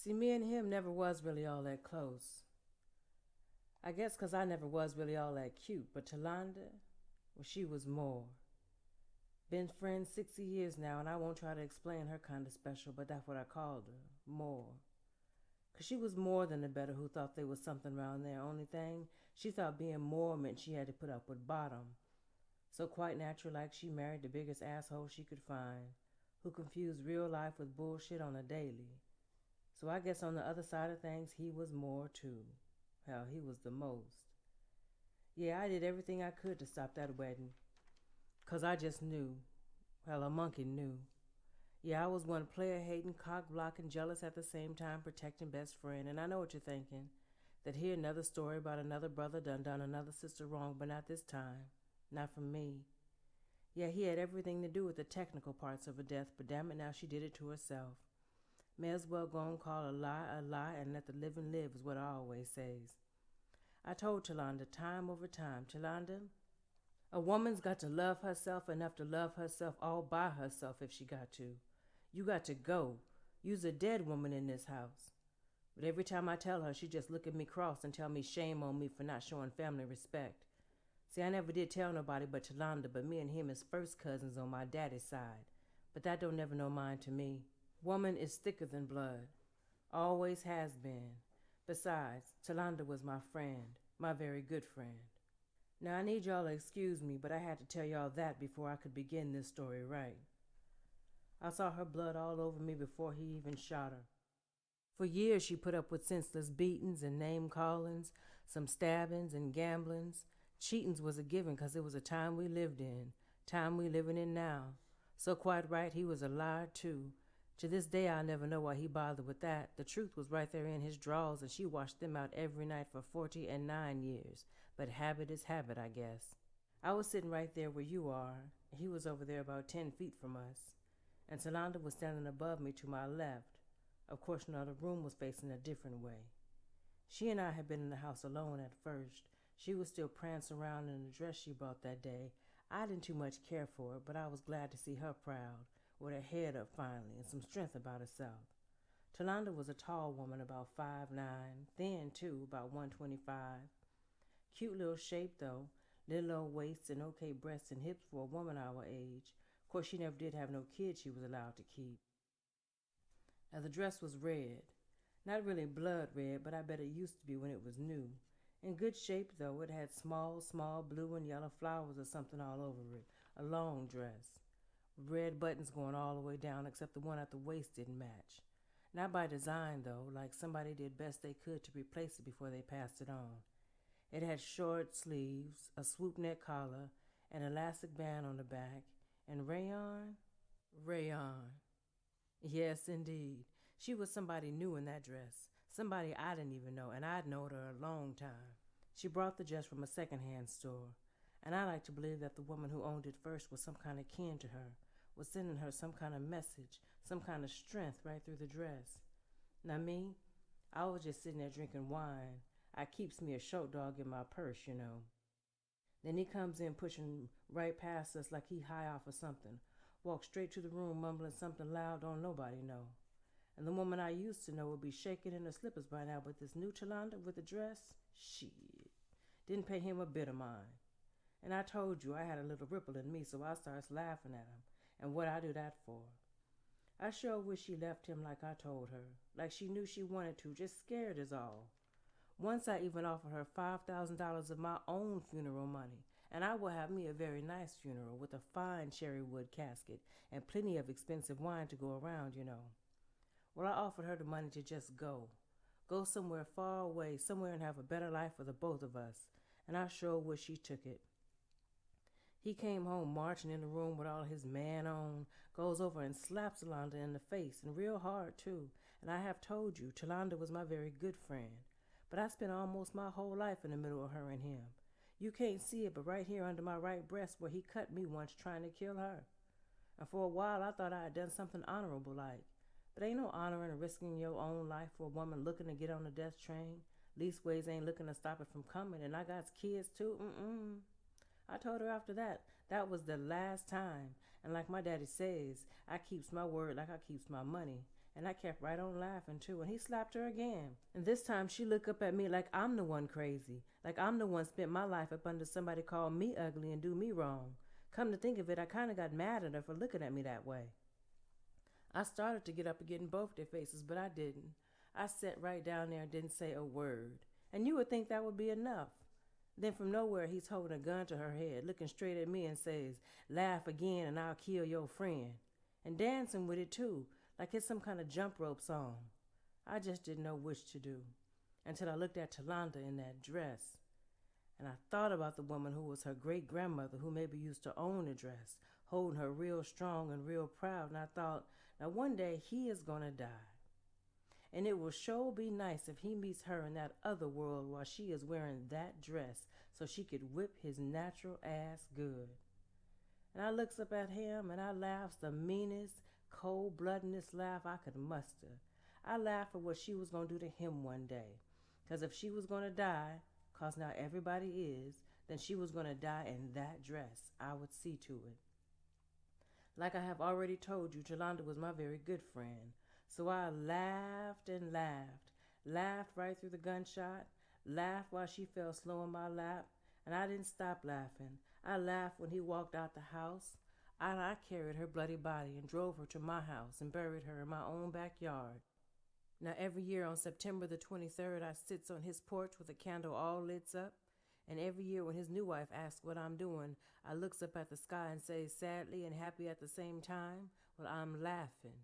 See, me and him never was really all that close. I guess 'cause I never was really all that cute, but Talanda, well, she was more. Been friends 60 years now, and I won't try to explain her kind of special, but that's what I called her, more. 'Cause she was more than the better who thought there was something round there. Only thing, she thought being more meant she had to put up with bottom. So quite natural like she married the biggest asshole she could find, who confused real life with bullshit on a daily. So I guess on the other side of things, he was more too. Hell, he was the most. Yeah, I did everything I could to stop that wedding. 'Cause I just knew. Hell, a monkey knew. Yeah, I was one player-hating, cock-blocking, jealous at the same time, protecting best friend. And I know what you're thinking. That here another story about another brother done another sister wrong, but not this time. Not from me. Yeah, he had everything to do with the technical parts of her death, but damn it, now she did it to herself. May as well go and call a lie, and let the living live is what I always says. I told Talanda time over time, Talanda, a woman's got to love herself enough to love herself all by herself if she got to. You got to go. You's a dead woman in this house. But every time I tell her, she just look at me cross and tell me shame on me for not showing family respect. See, I never did tell nobody but Talanda, but me and him is first cousins on my daddy's side. But that don't never no mind to me. Woman is thicker than blood. Always has been. Besides, Talanda was my friend, my very good friend. Now I need y'all to excuse me, but I had to tell y'all that before I could begin this story right. I saw her blood all over me before he even shot her. For years she put up with senseless beatings and name callings, some stabbings and gamblings. Cheatings was a given 'cause it was a time we lived in, time we living in now. So quite right, he was a liar too. To this day I'll never know why he bothered with that. The truth was right there in his drawers, and she washed them out every night for 49 years. But habit is habit, I guess. I was sitting right there where you are. He was over there about 10 feet from us. And Talanda was standing above me to my left. Of course, now the room was facing a different way. She and I had been in the house alone at first. She was still prancing around in the dress she bought that day. I didn't too much care for it, but I was glad to see her proud, with her head up finally, and some strength about herself. Talanda was a tall woman, about 5'9", thin too, about 125. Cute little shape though, little old waist and okay breasts and hips for a woman our age. Of course, she never did have no kids she was allowed to keep. Now the dress was red. Not really blood red, but I bet it used to be when it was new. In good shape, though. It had small blue and yellow flowers or something all over it. A long dress. Red buttons going all the way down, except the one at the waist didn't match. Not by design, though, like somebody did best they could to replace it before they passed it on. It had short sleeves, a swoop neck collar, an elastic band on the back, and rayon? Rayon. Yes, indeed. She was somebody new in that dress. Somebody I didn't even know, and I'd known her a long time. She brought the dress from a second-hand store, and I like to believe that the woman who owned it first was some kind of kin to her, was sending her some kind of message, some kind of strength right through the dress. Now me, I was just sitting there drinking wine. I keeps me a short dog in my purse, you know. Then he comes in pushing right past us like he high off of something. Walked straight to the room mumbling something loud don't nobody know. And the woman I used to know would be shaking in her slippers by now, but this new Talanda with the dress, shit, didn't pay him a bit of mind. And I told you I had a little ripple in me, so I starts laughing at him. And what I do that for? I sure wish she left him like I told her, like she knew she wanted to, just scared is all. Once I even offered her $5,000 of my own funeral money, and I will have me a very nice funeral with a fine cherry wood casket and plenty of expensive wine to go around, you know. Well, I offered her the money to just go. Go somewhere far away, somewhere and have a better life for the both of us, and I sure wish she took it. He came home marching in the room with all his man on, goes over and slaps Talanda in the face, and real hard too. And I have told you, Talanda was my very good friend. But I spent almost my whole life in the middle of her and him. You can't see it, but right here under my right breast where he cut me once trying to kill her. And for a while I thought I had done something honorable like. But ain't no honor in risking your own life for a woman looking to get on the death train. Leastways ain't looking to stop it from coming, and I got kids too. I told her after that, that was the last time. And like my daddy says, I keeps my word like I keeps my money. And I kept right on laughing too, and he slapped her again. And this time she looked up at me like I'm the one crazy, like I'm the one spent my life up under somebody called me ugly and do me wrong. Come to think of it, I kind of got mad at her for looking at me that way. I started to get up and get in both their faces, but I didn't. I sat right down there and didn't say a word. And you would think that would be enough. Then from nowhere, he's holding a gun to her head, looking straight at me and says, "Laugh again and I'll kill your friend." And dancing with it too, like it's some kind of jump rope song. I just didn't know which to do until I looked at Talanda in that dress. And I thought about the woman who was her great grandmother who maybe used to own a dress, holding her real strong and real proud. And I thought, now one day he is going to die. And it will sure be nice if he meets her in that other world while she is wearing that dress so she could whip his natural ass good. And I looks up at him and I laughs the meanest, cold-bloodedest laugh I could muster. I laughed at what she was going to do to him one day. Because if she was going to die, because now everybody is, then she was going to die in that dress. I would see to it. Like I have already told you, Jolanda was my very good friend. So I laughed and laughed right through the gunshot, laughed while she fell slow in my lap, and I didn't stop laughing. I laughed when he walked out the house. I carried her bloody body and drove her to my house and buried her in my own backyard. Now every year on September the 23rd, I sits on his porch with a candle all lit up. And every year when his new wife asks what I'm doing, I looks up at the sky and says sadly and happy at the same time, well, I'm laughing.